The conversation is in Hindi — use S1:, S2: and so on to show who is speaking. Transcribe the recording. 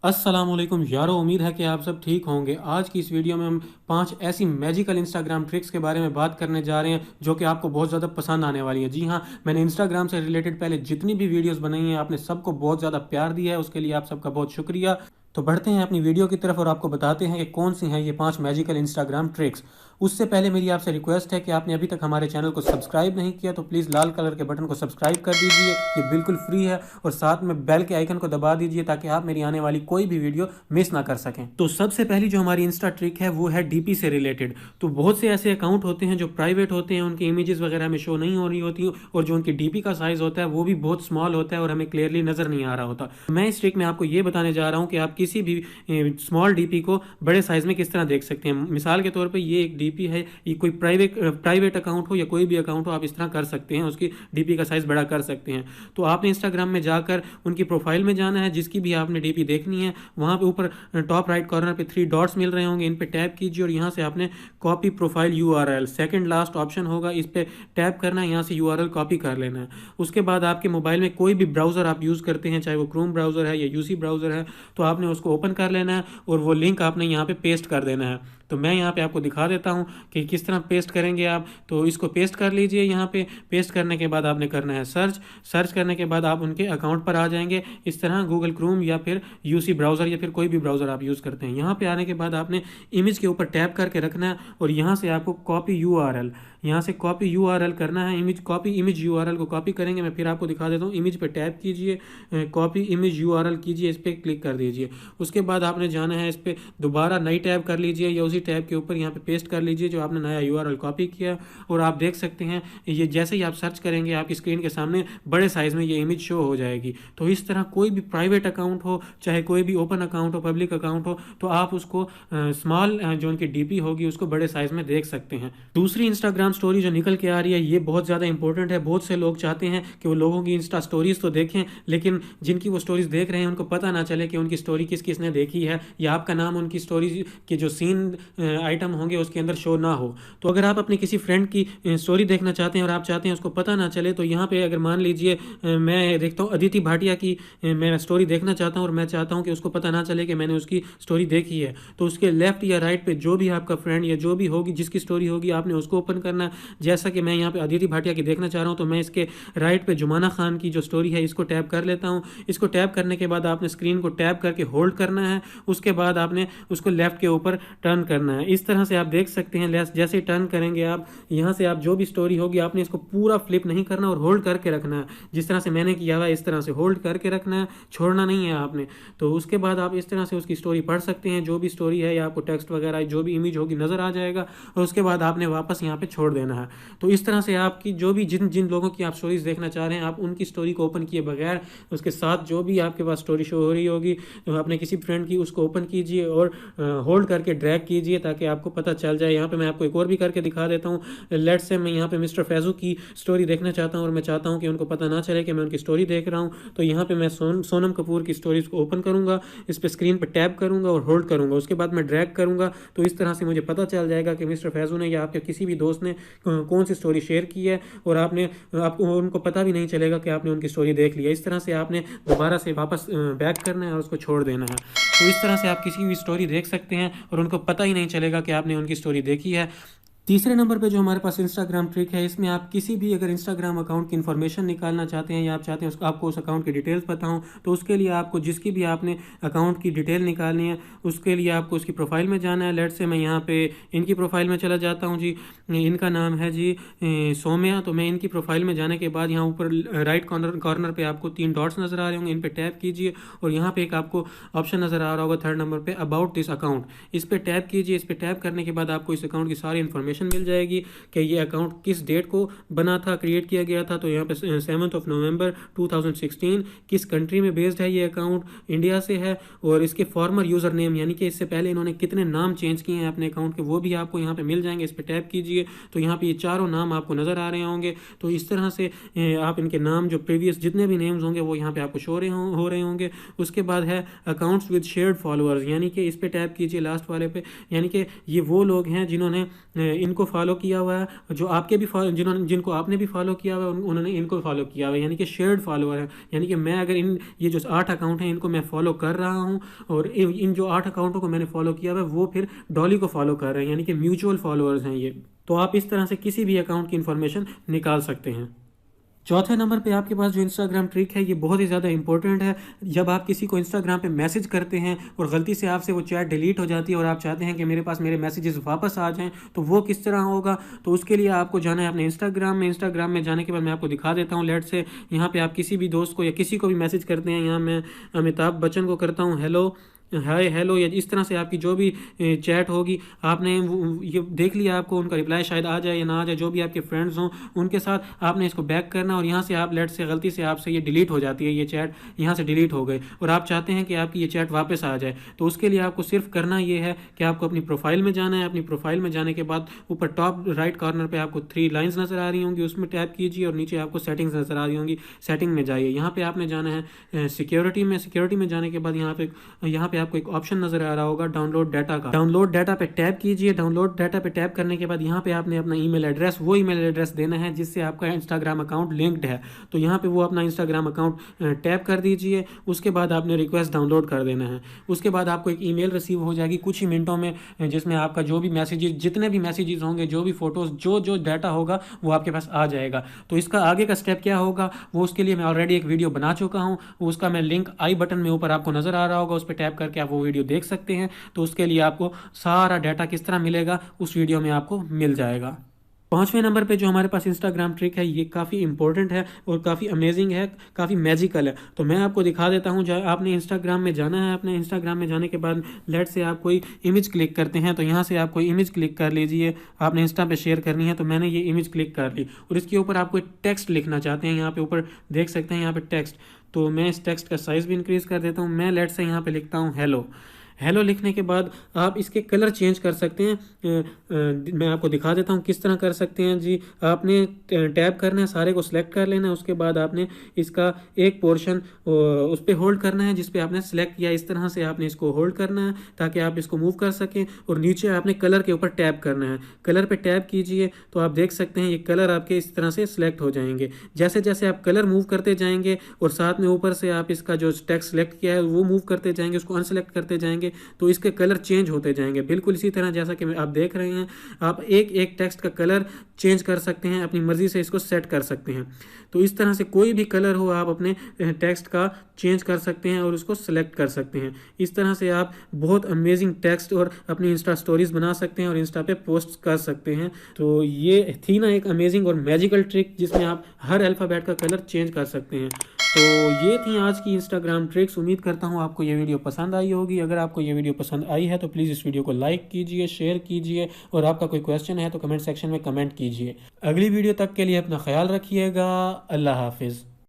S1: अस्सलामुअलैकुम यारो, उम्मीद है कि आप सब ठीक होंगे। आज की इस वीडियो में हम 5 ऐसी मैजिकल इंस्टाग्राम ट्रिक्स के बारे में बात करने जा रहे हैं जो कि आपको बहुत ज़्यादा पसंद आने वाली है। जी हाँ, मैंने इंस्टाग्राम से रिलेटेड पहले जितनी भी वीडियोस बनाई हैं आपने सबको बहुत ज़्यादा प्यार दिया है, उसके लिए आप सबका बहुत शुक्रिया। तो बढ़ते हैं अपनी वीडियो की तरफ और आपको बताते हैं कि कौन सी हैं ये 5 मैजिकल इंस्टाग्राम ट्रिक्स। उससे पहले मेरी आपसे रिक्वेस्ट है कि आपने अभी तक हमारे चैनल को सब्सक्राइब नहीं किया तो प्लीज़ लाल कलर के बटन को सब्सक्राइब कर दीजिए, ये बिल्कुल फ्री है। और साथ में बेल के आइकन को दबा दीजिए ताकि आप मेरी आने वाली कोई भी वीडियो मिस ना कर सकें। तो सबसे पहली जो हमारी इंस्टा ट्रिक है वो है डीपी से रिलेटेड। तो बहुत से ऐसे अकाउंट होते हैं जो प्राइवेट होते हैं, उनकी इमेजेस वगैरह में शो नहीं हो रही होती, और जो उनकी डीपी का साइज होता है वो भी बहुत स्मॉल होता है और हमें क्लियरली नजर नहीं आ रहा होता। मैं इस ट्रिक में आपको ये बताने जा रहा हूँ कि आप किसी भी स्मॉल डीपी को बड़े साइज में किस तरह देख सकते हैं। मिसाल के तौर पे ये एक डीपी है, ये कोई प्राइवेट अकाउंट हो या कोई भी अकाउंट हो, आप इस तरह कर सकते हैं, उसकी डीपी का साइज बड़ा कर सकते हैं। तो आपने इंस्टाग्राम में जाकर उनकी प्रोफाइल में जाना है, जिसकी भी आपने डीपी देखनी है। वहां पे ऊपर टॉप राइट कॉर्नर पे 3 डॉट्स मिल रहे होंगे, इन पे टैप कीजिए और यहाँ से आपने copy profile URL second last option होगा, इस पे टैप करना है, यहाँ से यूआरएल कॉपी कर लेना है। उसके बाद आपके मोबाइल में कोई भी ब्राउजर आप यूज़ करते हैं, चाहे वो क्रोम ब्राउजर है या यूसी ब्राउजर है, तो आपने उसको ओपन कर लेना है और वो लिंक आपने यहाँ पे पेस्ट कर देना है। तो मैं यहाँ पे आपको दिखा देता हूँ कि किस तरह पेस्ट करेंगे आप। तो इसको पेस्ट कर लीजिए यहाँ पे। पेस्ट करने के बाद आपने करना है सर्च। सर्च करने के बाद आप उनके अकाउंट पर आ जाएंगे, इस तरह गूगल क्रोम या फिर यूसी ब्राउज़र या फिर कोई भी ब्राउज़र आप यूज़ करते हैं। यहाँ पे आने के बाद आपने इमेज के ऊपर टैप करके रखना है और यहाँ से आपको कॉपी यूआरएल, यहाँ से कॉपी यूआरएल करना है। इमेज यूआरएल को कॉपी करेंगे। मैं फिर आपको दिखा देता हूँ। इमेज पे टैप कीजिए, कॉपी इमेज यूआरएल कीजिए, इस पर क्लिक कर दीजिए। उसके बाद आपने जाना है इस पर दोबारा नई टैब कर लीजिए या उसी टैब के ऊपर यहाँ पे पेस्ट कर लीजिए जो आपने नया यूआरएल कॉपी किया। और आप देख सकते हैं ये जैसे ही आप सर्च करेंगे आपकी स्क्रीन के सामने बड़े साइज में ये इमेज शो हो जाएगी। तो इस तरह कोई भी प्राइवेट अकाउंट हो, चाहे कोई भी ओपन अकाउंट हो, पब्लिक अकाउंट हो, तो आप उसको स्मॉल जो उनकी डीपी होगी उसको बड़े साइज में देख सकते हैं। दूसरी इंस्टाग्राम स्टोरी जो निकल के आ रही है ये बहुत ज़्यादा इंपॉर्टेंट है। बहुत से लोग चाहते हैं कि वो लोगों की इंस्टा स्टोरीज तो देखें, लेकिन जिनकी वो स्टोरीज देख रहे हैं उनको पता ना चले कि उनकी स्टोरी किस किसने देखी है, या आपका नाम उनकी स्टोरी के जो सीन आइटम होंगे उसके अंदर शो ना हो। तो अगर आप अपनी किसी फ्रेंड की स्टोरी देखना चाहते हैं और आप चाहते हैं उसको पता ना चले, तो यहाँ पे अगर मान लीजिए मैं देखता हूँ अदिति भाटिया की मैं स्टोरी देखना चाहता हूँ और मैं चाहता हूँ कि उसको पता ना चले कि मैंने उसकी स्टोरी देखी है, तो उसके लेफ्ट या राइट पे जो भी आपका फ्रेंड या जो भी होगी जिसकी स्टोरी होगी आपने उसको ओपन करना है। जैसा कि मैं यहाँ पे अदिति भाटिया की देखना चाह रहा हूँ, तो मैं इसके राइट पे जुमाना खान की जो स्टोरी है इसको टैप कर लेता हूँ। इसको टैप करने के बाद आपने स्क्रीन को टैप करके होल्ड करना है। उसके बाद आपने उसको लेफ्ट के ऊपर टर्न करना है। इस तरह से आप देख सकते हैं जैसे टर्न करेंगे आप, यहाँ से आप जो भी स्टोरी होगी आपने इसको पूरा फ्लिप नहीं करना और होल्ड करके रखना है। जिस तरह से मैंने किया हुआ इस तरह से होल्ड करके रखना है, छोड़ना नहीं है आपने। तो उसके बाद आप इस तरह से उसकी स्टोरी पढ़ सकते हैं, जो भी स्टोरी है या आपको टेक्स्ट वगैरह जो भी इमेज होगी नजर आ जाएगा, और उसके बाद आपने वापस यहाँ पे छोड़ देना है। तो इस तरह से आपकी जो भी जिन जिन लोगों की आप स्टोरीज देखना चाह रहे हैं, आप उनकी स्टोरी को ओपन किए बगैर उसके साथ जो भी आपके पास स्टोरी शो हो रही होगी तो अपने किसी फ्रेंड की उसको ओपन कीजिए और होल्ड करके ड्रैग कीजिए ताकि आपको पता चल जाए। यहाँ पे मैं आपको एक और भी करके दिखा देता हूँ। लेट्स से मैं यहाँ पे मिस्टर फैजू की स्टोरी देखना चाहता हूँ और मैं चाहता हूँ कि उनको पता ना चले कि मैं उनकी स्टोरी देख रहा हूँ, तो यहाँ पे मैं सोनम कपूर की स्टोरीज को ओपन करूँगा, इस पर स्क्रीन पर टैप करूँगा और होल्ड करूँगा। उसके बाद मैं ड्रैग करूँगा, तो इस तरह से मुझे पता चल जाएगा कि मिस्टर फैजू ने या आपके किसी भी दोस्त ने कौन सी स्टोरी शेयर की है, और आपको उनको पता भी नहीं चलेगा कि आपने उनकी स्टोरी देख लिया। इस तरह से आपने दोबारा से वापस बैक करना है और उसको छोड़ देना है। तो इस तरह से आप किसी भी स्टोरी देख सकते हैं और उनको पता ही नहीं चलेगा कि आपने उनकी स्टोरी देखी है। तीसरे नंबर पे जो हमारे पास इंस्टाग्राम ट्रिक है, इसमें आप किसी भी अगर इंस्टाग्राम अकाउंट की इन्फॉर्मेशन निकालना चाहते हैं या आप चाहते हैं आपको उस अकाउंट की डिटेल्स पता हो, तो उसके लिए आपको जिसकी भी आपने अकाउंट की डिटेल निकालनी है उसके लिए आपको उसकी प्रोफाइल में जाना है। लेट से मैं यहाँ पे इनकी प्रोफाइल में चला जाता हूँ जी। इनका नाम है जी सौम्या। तो मैं इनकी प्रोफाइल में जाने के बाद यहाँ ऊपर राइट कॉर्नर पर आपको 3 डॉट्स नज़र आ रहे होंगे, इन पर टैप कीजिए और यहाँ पर एक आपको ऑप्शन नज़र आ रहा होगा 3rd नंबर पर अबाउट दिस अकाउंट, इस पर टैप कीजिए। इस पर टैप करने के बाद आपको इस अकाउंट की सारी इन्फॉर्मेशन मिल जाएगी कि ये अकाउंट किस डेट को बना था, क्रिएट किया गया था। तो यहाँ पे 7 नवंबर 2016, किस कंट्री में बेस्ड है ये अकाउंट, इंडिया से है, और इसके फॉर्मर यूज़र नेम यानी कि इससे पहले इन्होंने कितने नाम चेंज किए हैं अपने अकाउंट के, वो भी आपको यहाँ पे मिल जाएंगे। इस पर टैप कीजिए तो यहाँ पे ये चारों नाम आपको नज़र आ रहे होंगे। तो इस तरह से आप इनके नाम जो प्रीवियस जितने भी नेम्स होंगे वो यहाँ पे आपको शो हो रहे होंगे। उसके बाद है अकाउंट्स विद शेयर्ड फॉलोअर्स, यानी कि इस पर टैप कीजिए लास्ट वाले पे, यानी कि ये वो लोग हैं जिन्होंने इनको फॉलो किया हुआ है, जो आपके भी जिनको आपने भी फॉलो किया हुआ है उन्होंने इनको फॉलो किया हुआ है, यानी कि शेयर्ड फॉलोअर है। यानी कि मैं अगर ये जो 8 अकाउंट हैं इनको मैं फॉलो कर रहा हूँ और इन जो 8 अकाउंटों को मैंने फॉलो किया हुआ है वो फिर डॉली को फॉलो कर रहे हैं, यानी कि म्यूचुअल फॉलोअर्स हैं ये। तो आप इस तरह से किसी भी अकाउंट की इन्फॉर्मेशन निकाल सकते हैं। चौथे नंबर पे आपके पास जो इंस्टाग्राम ट्रिक है ये बहुत ही ज़्यादा इंपॉर्टेंट है। जब आप किसी को इंस्टाग्राम पे मैसेज करते हैं और गलती से आपसे वो चैट डिलीट हो जाती है और आप चाहते हैं कि मेरे पास मेरे मैसेजेस वापस आ जाएं, तो वो किस तरह होगा? तो उसके लिए आपको जाना है अपने इंस्टाग्राम में जाने के बाद मैं आपको दिखा देता हूँ। लेट से यहाँ पे आप किसी भी दोस्त को या किसी को भी मैसेज करते हैं, यहाँ मैं अमिताभ बच्चन को करता हूँ हेलो, हाय हेलो, या इस तरह से आपकी जो भी चैट होगी आपने ये देख लिया, आपको उनका रिप्लाई शायद आ जाए या ना आ जाए, जो भी आपके फ्रेंड्स हों उनके साथ आपने इसको बैक करना और यहाँ से आप लेट से गलती से आपसे ये डिलीट हो जाती है, ये चैट यहाँ से डिलीट हो गई और आप चाहते हैं कि आपकी ये चैट वापस आ जाए। तो उसके लिए आपको सिर्फ करना ये है कि आपको अपनी प्रोफाइल में जाना है। अपनी प्रोफाइल में जाने के बाद ऊपर टॉप राइट कॉर्नर पर आपको 3 लाइन्स नज़र आ रही होंगी, उसमें टैप कीजिए और नीचे आपको सेटिंग्स नज़र आ रही होंगी, सेटिंग में जाइए। यहाँ पर आपने जाना है सिक्योरिटी में जाने के बाद यहाँ पे आपको एक ऑप्शन नजर आ रहा होगा डाउनलोड डाटा का। डाउनलोड डाटा पे टैप कीजिए। डाउनलोड डाटा पे टैप करने के बाद यहाँ पे आपने अपना ईमेल एड्रेस देना है जिससे आपका इंस्टाग्राम अकाउंट लिंक्ड है। तो यहाँ पे वो अपना इंस्टाग्राम अकाउंट टैप कर दीजिए। उसके बाद आपने रिक्वेस्ट डाउनलोड कर देना है। उसके बाद आपको एक ईमेल रिसीव हो जाएगी कुछ ही मिनटों में, जिसमें आपका जो भी मैसेजेस, जितने भी मैसेजेस होंगे, जो भी फोटोज, जो डाटा होगा वो आपके पास आ जाएगा। तो इसका आगे का स्टेप क्या होगा वो उसके लिए मैं ऑलरेडी एक वीडियो बना चुका हूँ, उसका मैं लिंक आई बटन में ऊपर आपको नजर आ रहा होगा, उस पर टैप करके आप वो वीडियो देख सकते हैं। तो उसके लिए आपको सारा डाटा किस तरह मिलेगा उस वीडियो में आपको मिल जाएगा। 5वें नंबर पे जो हमारे पास इंस्टाग्राम ट्रिक है ये काफ़ी इंपॉर्टेंट है और काफ़ी अमेजिंग है, काफ़ी मैजिकल है। तो मैं आपको दिखा देता हूँ। जब आपने इंस्टाग्राम में जाना है, अपने इंस्टाग्राम में जाने के बाद लेट से आप कोई इमेज क्लिक करते हैं, तो यहाँ से आप कोई इमेज क्लिक कर लीजिए, आपने इंस्टा पे शेयर करनी है। तो मैंने ये इमेज क्लिक कर ली और इसके ऊपर आप कोई टेक्स्ट लिखना चाहते हैं, यहाँ पे ऊपर देख सकते हैं यहाँ पे टेक्स्ट। तो मैं इस टेक्स्ट का साइज़ भी इंक्रीज़ कर देता हूँ। मैं लेट से यहाँ पे लिखता हूँ हेलो। हेलो लिखने के बाद आप इसके कलर चेंज कर सकते हैं। मैं आपको दिखा देता हूँ किस तरह कर सकते हैं जी। आपने टैब करना है, सारे को सिलेक्ट कर लेना है। उसके बाद आपने इसका एक पोर्शन उस पर होल्ड करना है जिस पे आपने सेलेक्ट किया। इस तरह से आपने इसको होल्ड करना है ताकि आप इसको मूव कर सकें और नीचे आपने कलर के ऊपर टैप करना है। कलर पे टैप कीजिए तो आप देख सकते हैं ये कलर आपके इस तरह से सिलेक्ट हो जाएंगे। जैसे जैसे आप कलर मूव करते जाएंगे और साथ में ऊपर से आप इसका जो टेक्स्ट सेलेक्ट किया है वो मूव करते जाएंगे, उसको अनसेलेक्ट करते जाएंगे, तो इसके कलर चेंज होते जाएंगे। बिल्कुल इसी तरह जैसा कि आप देख रहे हैं, आप एक एक टेक्स्ट का कलर चेंज कर सकते हैं, अपनी मर्जी से इसको सेट कर सकते हैं। तो इस तरह से कोई भी कलर हो आप अपने टेक्स्ट का चेंज कर सकते हैं और उसको सेलेक्ट कर सकते हैं। इस तरह से आप बहुत अमेजिंग टेक्स्ट और अपनी इंस्टा स्टोरीज बना सकते हैं और इंस्टा पे पोस्ट कर सकते हैं। तो ये थी ना एक अमेजिंग और मैजिकल ट्रिक जिसमें आप हर अल्फ़ाबेट का कलर चेंज कर सकते हैं। तो ये थी आज की इंस्टाग्राम ट्रिक्स। उम्मीद करता हूँ आपको ये वीडियो पसंद आई होगी। अगर आपको ये वीडियो पसंद आई है तो प्लीज़ इस वीडियो को लाइक कीजिए, शेयर कीजिए और आपका कोई क्वेश्चन है तो कमेंट सेक्शन में कमेंट कीजिए। अगली वीडियो तक के लिए अपना ख्याल रखिएगा। अल्लाह हाफिज़।